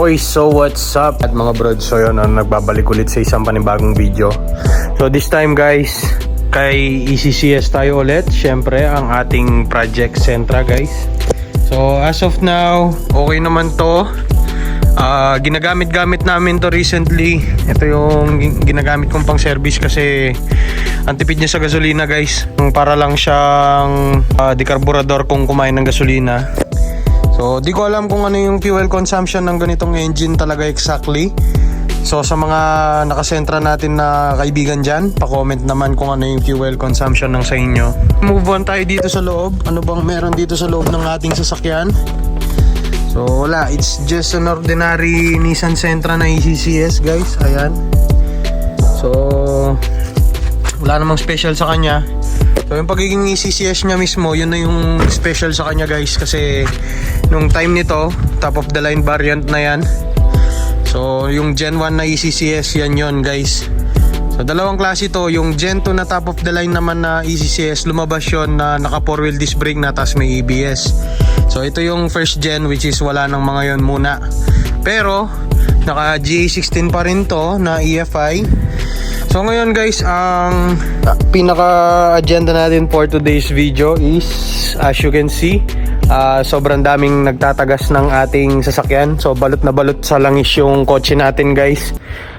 Okay, so what's up at mga brod? So yun, nagbabalik ulit sa isang panibagong video. So this time guys, kay ECCS tayo ulit. Syempre, ang ating Project Sentra guys. So as of now, okay naman to. Ginagamit-gamit namin to recently. Ito yung ginagamit kong pang service kasi ang tipid niya sa gasolina guys. Para lang siyang decarburador kung kumain ng gasolina. So di ko alam kung ano yung fuel consumption ng ganitong engine talaga exactly. So sa mga nakasentra natin na kaibigan dyan, pa-comment naman kung ano yung fuel consumption ng sa inyo. Move on tayo dito sa loob. Ano bang meron dito sa loob ng ating sasakyan? So wala, it's just an ordinary Nissan Sentra na ECCS guys. Ayan. So wala namang special sa kanya. So yung pagiging ECCS niya mismo, yun na yung special sa kanya guys. Kasi nung time nito, top of the line variant na yan. So yung Gen 1 na ECCS, yan yun guys. So dalawang klase to. Yung Gen 2 na top of the line naman na ECCS, lumabas yun na naka 4-wheel disc brake na, tas may ABS. So ito yung first gen, which is wala ng mga yon muna. Pero naka GA16 pa rin to na EFI. So ngayon guys, ang pinaka-agenda natin for today's video is, as you can see, sobrang daming nagtatagas ng ating sasakyan. So balot na balot sa langis yung kotse natin guys.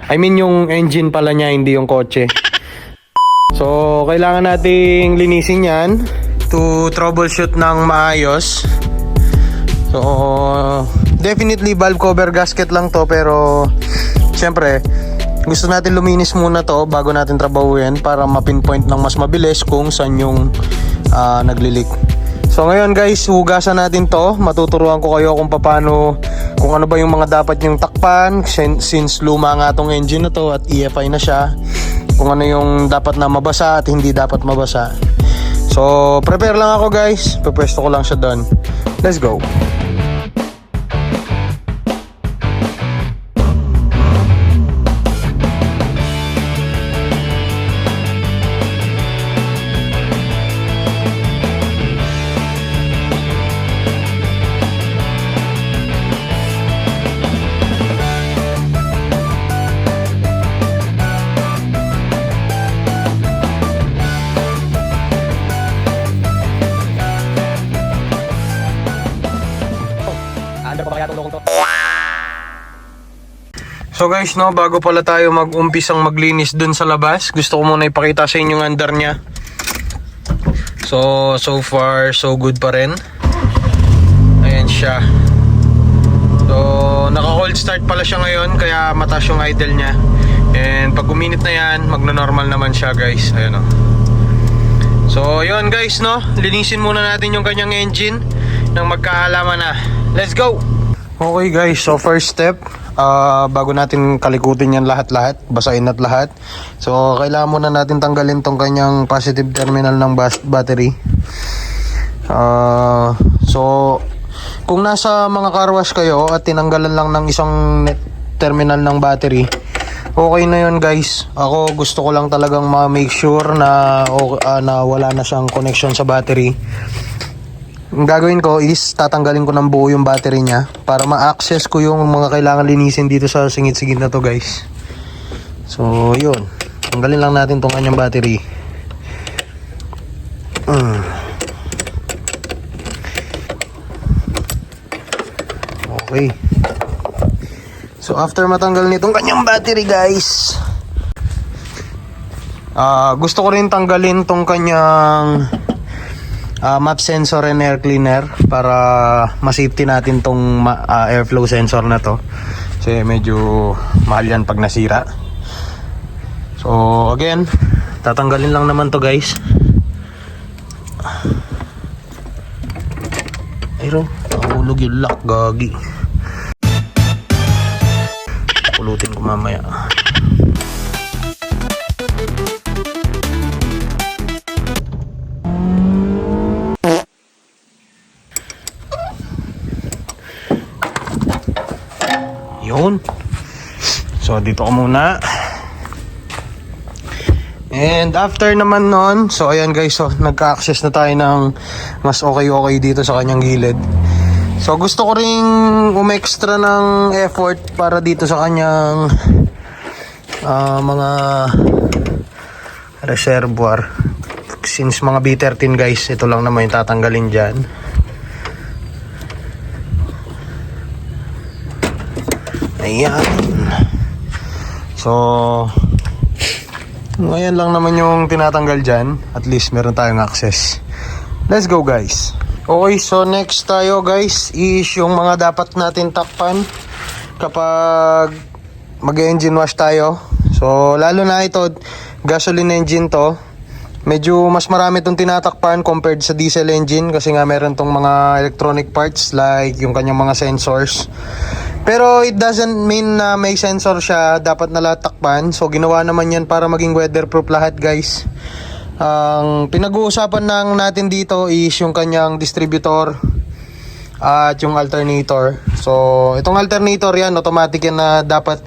I mean yung engine pala niya, hindi yung kotse. So kailangan nating linisin yan to troubleshoot ng maayos. So definitely valve cover gasket lang to, pero syempre gusto natin luminis muna to bago natin trabahuin para ma-pinpoint ng mas mabilis kung saan yung naglilik. So ngayon guys, hugasan natin to. Matuturuan ko kayo kung paano, kung ano ba yung mga dapat yung takpan since luma nga tong engine na to at EFI na siya. Kung ano yung dapat na mabasa at hindi dapat mabasa. So prepare lang ako guys. Pupwesto ko lang siya doon. Let's go. So guys, no, bago pala tayo mag-umpisang maglinis dun sa labas, gusto ko muna ipakita sa inyo yung under nya. So far so good pa rin. Ayan siya. So naka-hold start pala siya ngayon, kaya mataas yung idle nya. And pag uminit na yan, magno-normal naman siya guys. Ayan o. So yun guys, no, linisin muna natin yung kanyang engine nang magkaalaman na. Let's go! Okay guys, so first step, bago natin kalikutin yan lahat-lahat, basahin at lahat. So kailangan muna natin tanggalin tong kanyang positive terminal ng battery. So kung nasa mga car wash kayo at tinanggalan lang ng isang terminal ng battery, okay na yun guys. Ako gusto ko lang talagang ma-make sure na wala na siyang connection sa battery. Ang gagawin ko is tatanggalin ko ng buo yung battery niya para ma-access ko yung mga kailangan linisin dito sa singit-singit na to guys. So yun, tanggalin lang natin tong kanyang battery. Okay. So after matanggal nitong kanyang battery guys, gusto ko rin tanggalin tong kanyang map sensor and air cleaner para ma-safety natin tong airflow sensor na to. Kasi medyo mahal yan pag nasira. So again, tatanggalin lang naman to guys. Ayun, nahulog yung lock, gagi. Pulutin ko mamaya. Yun. So dito ko muna. And after naman nun, so ayan guys, so nagka-access na tayo ng mas okay dito sa kanyang gilid. So gusto ko ring umextra ng effort para dito sa kanyang mga reservoir. Since mga B13 guys, ito lang naman yung tatanggalin dyan. Ayan. So ngayon lang naman yung tinatanggal dyan. At least meron tayong access. Let's go guys. Okay, so next tayo guys is yung mga dapat natin takpan kapag mag-engine wash tayo. So lalo na ito, gasoline engine to. Medyo mas marami itong tinatakpan compared sa diesel engine kasi nga meron tong mga electronic parts like yung kanyang mga sensors. Pero it doesn't mean na may sensor siya dapat nalatakpan. So ginawa naman yan para maging weatherproof lahat guys. Ang pinag-uusapan lang natin dito is yung kanyang distributor at yung alternator. So itong alternator yan, automatic yan na dapat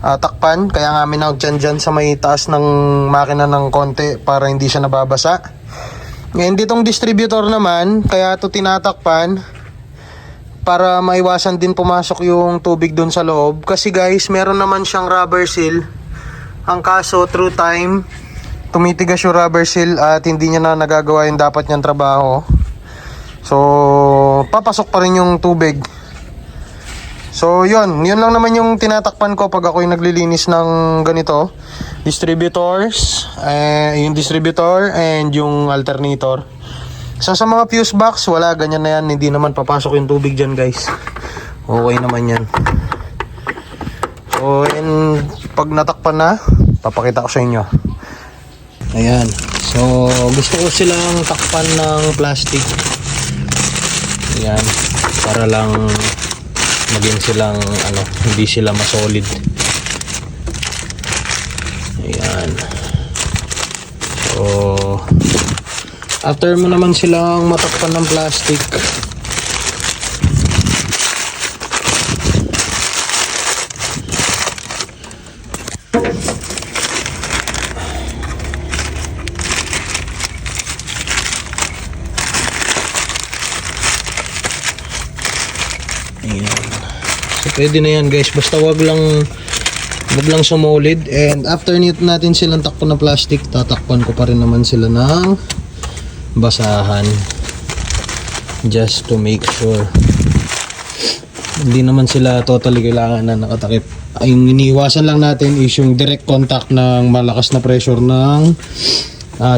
takpan. Kaya nga minawag dyan sa may taas ng makina ng konti para hindi siya nababasa. Ngayon ditong distributor naman, kaya ito tinatakpan para maiwasan din pumasok yung tubig dun sa loob. Kasi guys, meron naman siyang rubber seal. Ang kaso through time, tumitigas yung rubber seal at hindi niya na nagagawa yung dapat niyang trabaho. So papasok pa rin yung tubig. So yun lang naman yung tinatakpan ko pag ako'y naglilinis ng ganito. Distributors, yung distributor and yung alternator. So sa mga fuse box, wala, ganyan na yan. Hindi naman papasok yung tubig dyan guys. Okay naman yan. So and pag natakpan na, papakita ko sa inyo. Ayan. So gusto ko silang takpan ng plastic. Ayan. Para lang maging silang hindi sila masolid. Ayan. So after mo naman silang matakpan ng plastic, so pwede na yan guys, basta wag lang sumolid. And after natin silang takpan ng plastic, tatakpan ko pa rin naman sila ng basahan just to make sure. Hindi naman sila totally kailangan na nakatakip. Yung iniiwasan lang natin is yung direct contact ng malakas na pressure ng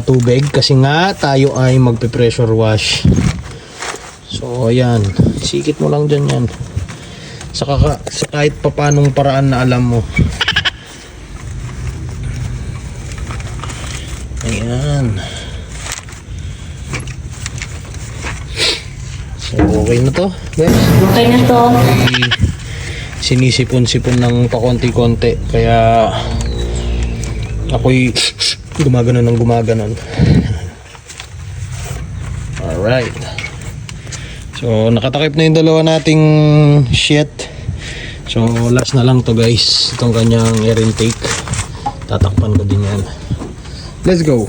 tubig kasi nga tayo ay magpe-pressure wash. So ayan, sikit mo lang dyan yan sa kahit papanong paraan na alam mo. Ayan. So okay na to guys. Okay na to. Sinisipon-sipon ng pakonti-konti kaya ako'y gumaganon ng gumaganon. Alright. So nakatakip na yung dalawa nating sheet. So last na lang to guys, itong kanyang air intake. Tatakpan ko din yan. Let's go.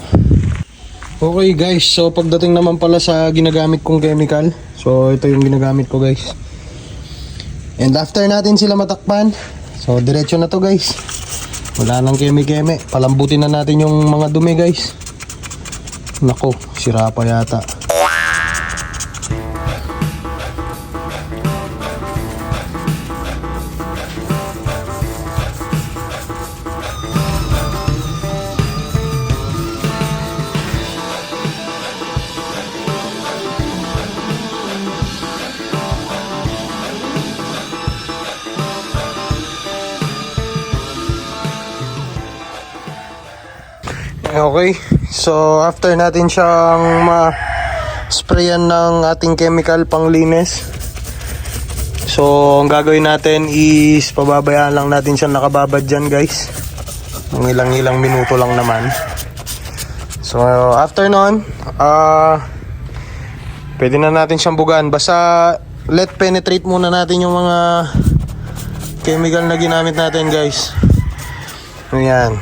Okay guys, so pagdating naman pala sa ginagamit kong chemical, so ito yung ginagamit ko guys. And after natin sila matakpan, so diretso na to guys. Wala nang keme-keme, palambutin na natin yung mga dumi guys. Nako, sira pa yata. Okay, so after natin siyang ma-sprayan ng ating chemical panglinis, so ang gagawin natin is pababayaan lang natin siya nakababad dyan guys. Ng ilang minuto lang naman. So after nun, pwede na natin siyang bugaan. Basta let penetrate muna natin yung mga chemical na ginamit natin guys. Ayan.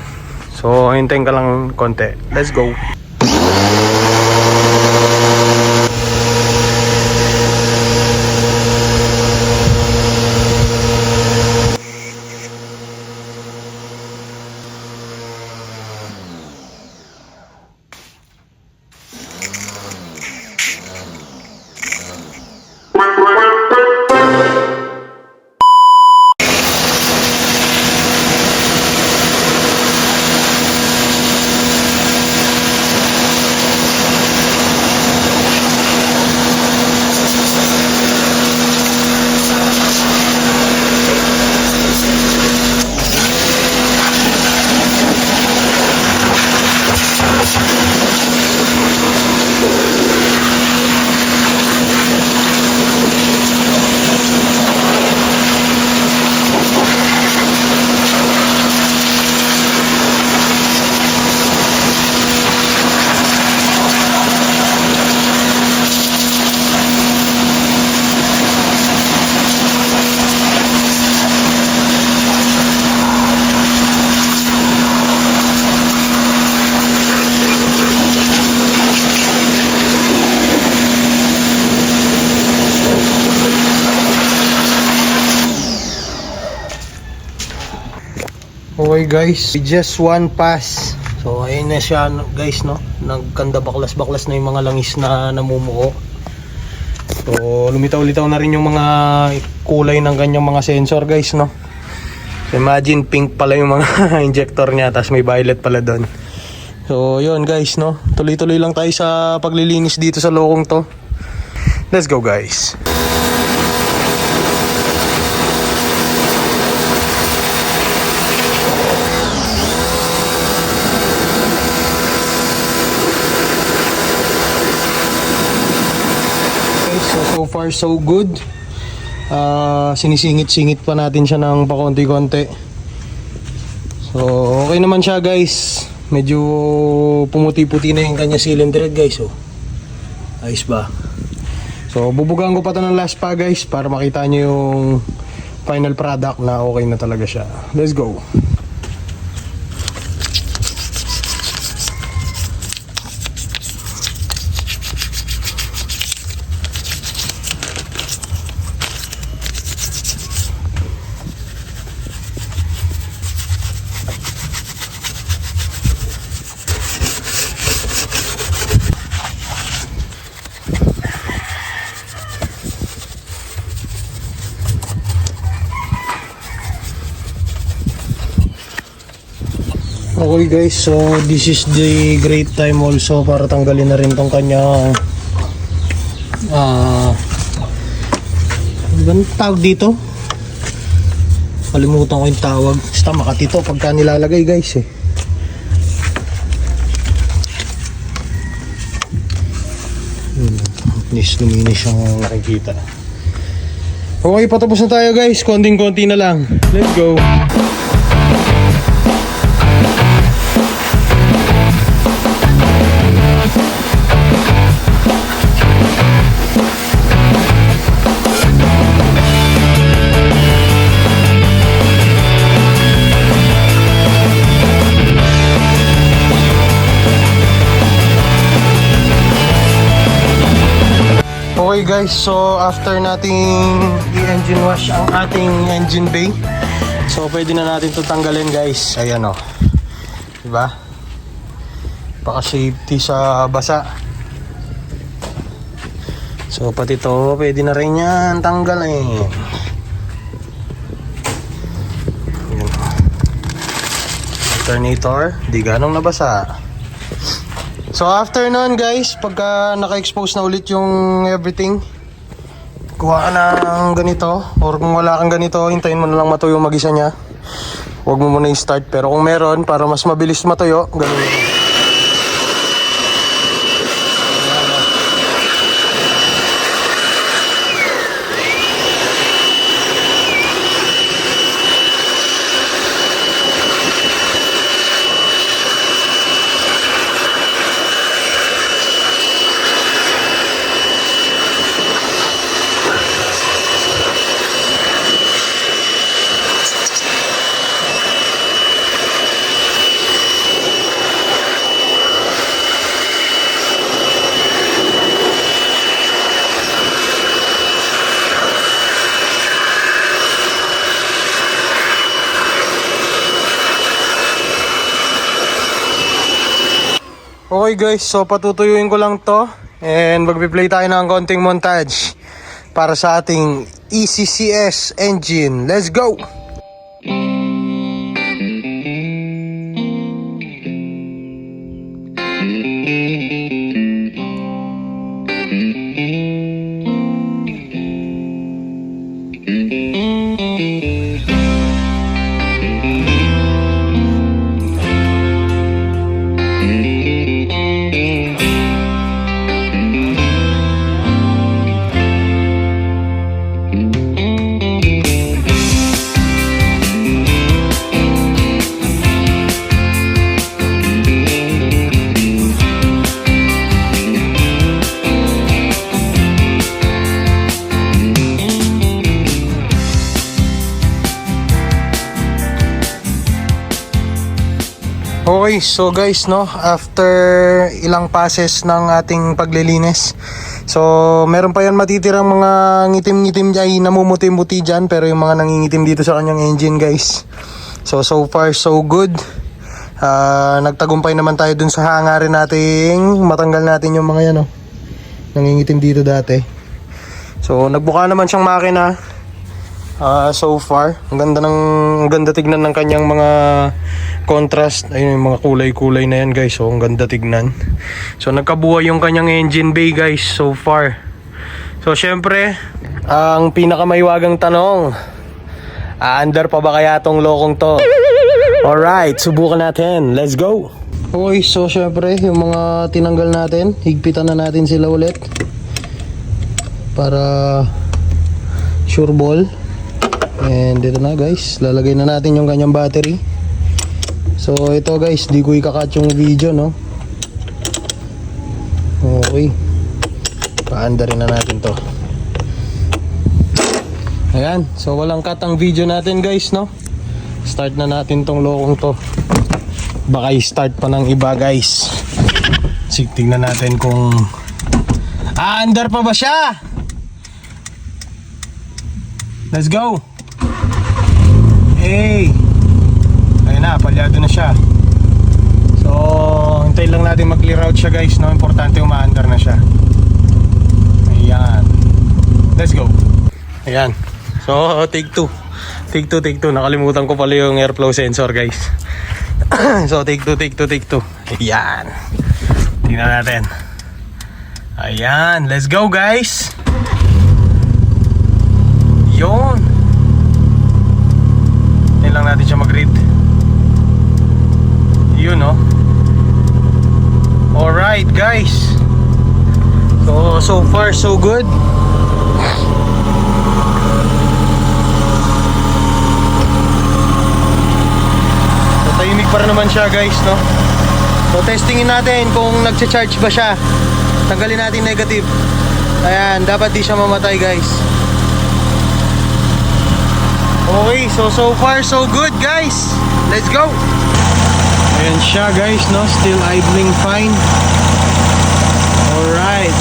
So, hintayin ka lang konti. Let's go. Okay guys, just one pass. So ayun na siya guys, no? Nagkanda baklas-baklas na yung mga langis na namumuo. So lumitaw-litaw na rin yung mga kulay ng kanyang mga sensor guys, no? So, imagine pink pala yung mga injector niya, tapos may violet pala doon. So yun guys, no? Tuloy-tuloy lang tayo sa paglilinis dito sa lokong to. Let's go guys. So far so good. Sinisingit-singit pa natin siya ng pakonti-konti. So okay naman siya guys. Medyo pumuti-puti na yung kanya cylinder head guys. Oh. Ayos ba? So bubugaan ko pa ito ng last pa guys para makita nyo yung final product na okay na talaga siya. Let's go. Okay guys, so this is the great time also para tanggalin na rin tong kanya ano tawag dito? Kalimutan ko yung tawag. Basta makatito pagka nilalagay guys eh. Linis yung nakikita. Okay, patapos na tayo guys. Konting-konti na lang. Let's go. Okay guys, so after nating i-engine wash ang ating engine bay, so pwede na natin ito tanggalin guys. Ayan o, diba? Baka safety sa basa. So pati ito pwede na rin yan tanggalin. Ayan. Alternator, di ganong nabasa. So after nun guys, pagka naka-expose na ulit yung everything, kuha ka ng ganito, or kung wala kang ganito, hintayin mo na lang matuyo mag-isa niya. Huwag mo muna i-start, pero kung meron, para mas mabilis matuyo, ganun yun. Okay guys, so patutuyuin ko lang to and magpi-play tayo ng konting montage para sa ating ECCS engine. Let's go! Okay, so guys, no, after ilang passes ng ating paglilinis, so meron pa yan matitirang mga ngitim-ngitim ay namumuti-muti dyan, pero yung mga nangingitim dito sa kanyang engine guys, So far so good. Nagtagumpay naman tayo dun sa hangarin nating matanggal natin yung mga yan, oh, nangingitim dito dati. So nagbuka naman siyang makina. So far, ang ganda tignan ng kanyang mga contrast. Ayun yung mga kulay-kulay na yan, guys. So ang ganda tignan. So nagkabuhay yung kanyang engine bay, guys, so far. So syempre, ang pinakamaiwagang tanong, aandar pa ba kaya tong lokong to? Alright, subukan natin. Let's go! Okay, so syempre, yung mga tinanggal natin, higpitan na natin sila ulit para sure ball. And ito na, guys, lalagay na natin yung kanyang battery. So ito, guys, di ko ikakat yung video, no? Okay, paandarin na natin to. Ayan, so walang cut ang video natin, guys, no? Start na natin tong lokong to. Baka i-start pa ng iba, guys. Tingnan natin kung aandar pa ba siya. Let's go. Hey, ayun na, palyado na siya. So hintayin lang natin mag-clear out siya, guys, no? Importante umaandar na siya. Ayan, let's go. Ayan, so take two. Nakalimutan ko pala yung airflow sensor, guys. So take two. Ayan, tingnan natin. Ayan, let's go, guys. Yun, lang natin siya mag-read. Yun, no? Alright, guys. So far so good. So tahimik pa rin naman siya, guys, no? So testingin natin kung nagcha-charge ba siya. Tanggalin natin negative. Ayan, dapat di siya mamatay, guys. Okay, so far so good, guys. Let's go. Ayan siya, guys, no? Still idling fine. Alright,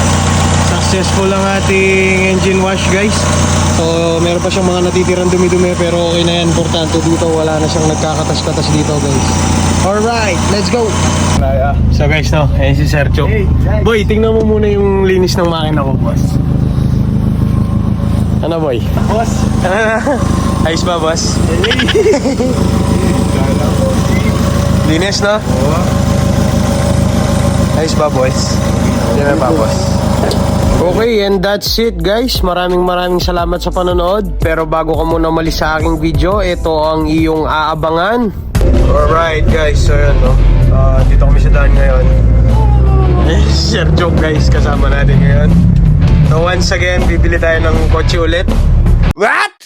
successful ang ating engine wash, guys. So meron pa siyang mga natitirang dumi-dumi, pero okay na yan. Importante dito, wala na siyang nagkakatas-katas dito, guys. Alright, let's go. So guys, no, ayan si Sergio. Hey, boy, tingnan mo muna yung linis ng makina ko, boss. Ano, boy? Boss. Ayos ba, boss? Linis, no? Ayos ba, boss? Yan ba, boss? Okay, and that's it, guys. Maraming salamat sa panonood. Pero bago ka muna umalis sa aking video, ito ang iyong aabangan. Alright, guys. So yun, no? Dito kami sa daan ngayon. Share joke, guys. Kasama natin ngayon. So once again, bibili tayo ng kotse ulit. What?